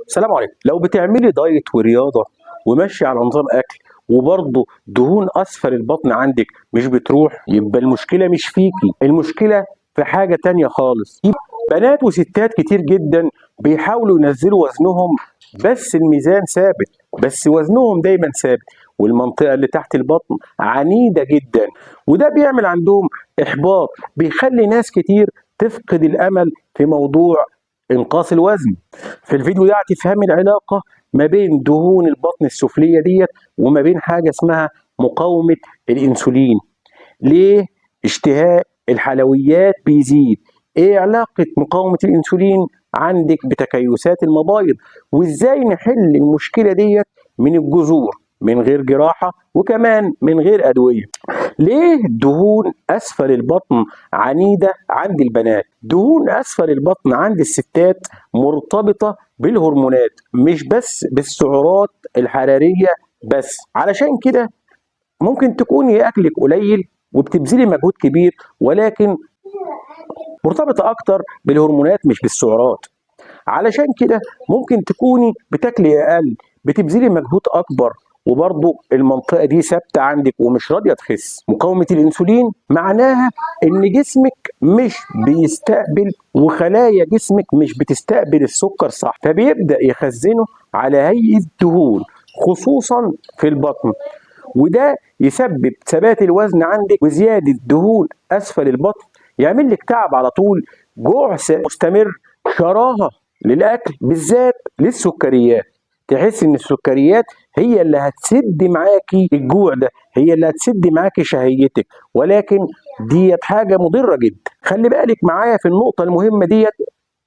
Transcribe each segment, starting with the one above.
السلام عليكم. لو بتعملي دايت ورياضه وماشيه على نظام اكل وبرضه دهون اسفل البطن عندك مش بتروح، يبقى المشكله مش فيكي، المشكله في حاجه تانية خالص. بنات وستات كتير جدا بيحاولوا ينزلوا وزنهم بس الميزان ثابت، بس وزنهم دايما ثابت والمنطقه اللي تحت البطن عنيده جدا، وده بيعمل عندهم احباط، بيخلي ناس كتير تفقد الامل في موضوع انقاص الوزن. في الفيديو ده هتفهمي العلاقه ما بين دهون البطن السفليه ديت وما بين حاجه اسمها مقاومه الانسولين. ليه اشتهاء الحلويات بيزيد؟ ايه علاقه مقاومه الانسولين عندك بتكيسات المبايض؟ وازاي نحل المشكله ديت من الجذور من غير جراحه وكمان من غير ادويه؟ ليه دهون اسفل البطن عنيده عند البنات؟ دهون اسفل البطن عند الستات مرتبطه بالهرمونات مش بس بالسعرات الحراريه بس. علشان كده ممكن تكوني اكلك قليل وبتبذلي مجهود كبير، ولكن مرتبطه اكتر بالهرمونات مش بالسعرات. علشان كده ممكن تكوني بتاكلي اقل بتبذلي مجهود اكبر وبرضه المنطقه دي ثابته عندك ومش راضيه تخس. مقاومه الانسولين معناها ان جسمك مش بيستقبل وخلايا جسمك مش بتستقبل السكر صح، فبيبدا يخزنه على هيئه دهون خصوصا في البطن، وده يسبب ثبات الوزن عندك وزياده دهون اسفل البطن، يعمل لك تعب على طول، جوع مستمر، شراهه للاكل بالذات للسكريات. تحس ان السكريات هي اللي هتسد معاكي الجوع ده، هي اللي هتسد معاكي شهيتك، ولكن ديت حاجه مضره جدا. خلي بالك معايا في النقطه المهمه ديت،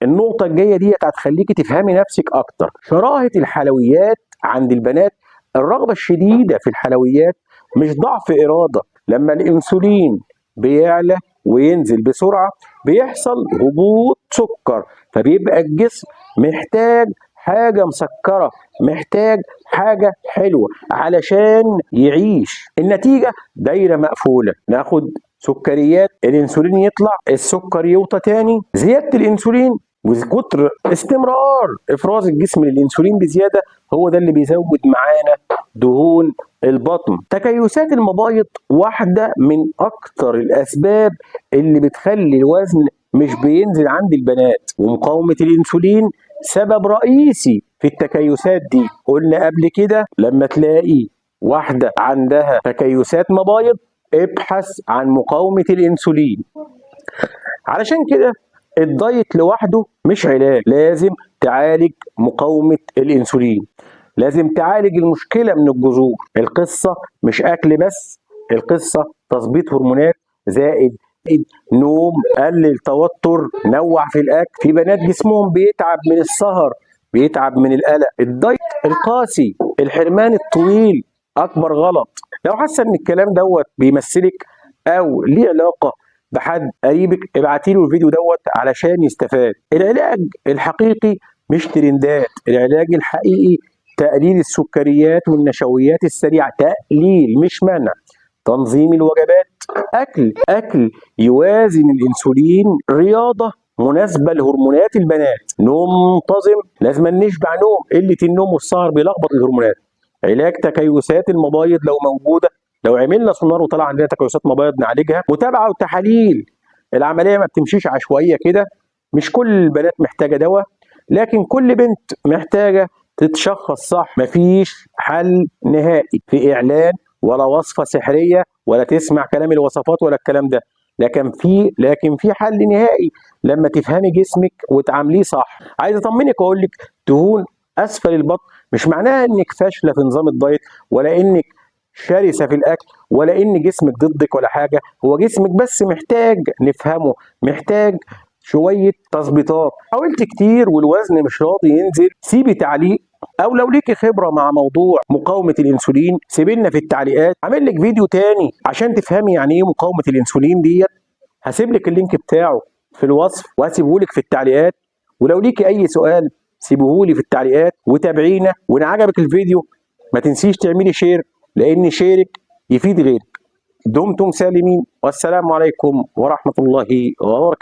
النقطه الجايه ديت هتخليكي تفهمي نفسك اكتر. شراهه الحلويات عند البنات، الرغبه الشديده في الحلويات مش ضعف اراده. لما الانسولين بيعلى وينزل بسرعه بيحصل هبوط سكر، فبيبقى الجسم محتاج حاجه مسكره، محتاج حاجه حلوه علشان يعيش. النتيجه دايره مقفوله، ناخد سكريات، الانسولين يطلع، السكر يوطى تاني، زياده الانسولين وكتر استمرار افراز الجسم للانسولين بزياده هو ده اللي بيزود معانا دهون البطن. تكيسات المبايض واحده من اكتر الاسباب اللي بتخلي الوزن مش بينزل عند البنات، ومقاومه الانسولين سبب رئيسي في التكيسات دي. قلنا قبل كده لما تلاقي واحده عندها تكيسات مبايض ابحث عن مقاومه الانسولين. علشان كده الدايت لوحده مش علاج، لازم تعالج مقاومة الانسولين، لازم تعالج المشكلة من الجذور. القصة مش اكل بس، القصة تظبيط هرمونات زائد نوم، قلل توتر، نوع في الاكل. في بنات جسمهم بيتعب من السهر، بيتعب من القلق. الدايت القاسي، الحرمان الطويل اكبر غلط. لو حاسه ان الكلام دوت بيمثلك او ليه علاقه بحد قريبك ابعتي له الفيديو دوت علشان يستفاد. العلاج الحقيقي مش ترندات، العلاج الحقيقي تقليل السكريات والنشويات السريعه، تقليل مش منع، تنظيم الوجبات، اكل يوازن الانسولين، رياضه مناسبه لهرمونات البنات، نوم منتظم، لازم نشبع نوم، قله النوم والسهر بيلخبط الهرمونات، علاج تكيسات المبايض لو موجوده، لو عملنا سونار وطلع عندنا تكيسات مبايض نعالجها، متابعه وتحاليل. العمليه ما بتمشيش عشوائيه كده، مش كل البنات محتاجه دواء، لكن كل بنت محتاجه تتشخص صح. مفيش حل نهائي في اعلان ولا وصفه سحريه ولا تسمع كلام الوصفات ولا الكلام ده، لكن في حل نهائي لما تفهمي جسمك وتعامليه صح. عايز اطمنك واقول لك دهون اسفل البطن مش معناها انك فاشله في نظام الدايت ولا انك شرسه في الاكل ولا ان جسمك ضدك ولا حاجه، هو جسمك بس محتاج نفهمه، محتاج شويه تظبيطات. حاولت كتير والوزن مش راضي ينزل، سيبي تعليق، او لو ليكي خبره مع موضوع مقاومه الانسولين سيبي لنا في التعليقات، عامل لك فيديو تاني عشان تفهمي يعني ايه مقاومه الانسولين ديت. هسيب لك اللينك بتاعه في الوصف وهسيبه لك في التعليقات، ولو ليكي اي سؤال سيبوه لي في التعليقات، وتابعينا. وان عجبك الفيديو ما تنسيش تعملي شير لان شيرك يفيد غيرك. دمتم سالمين والسلام عليكم ورحمه الله وبركاته.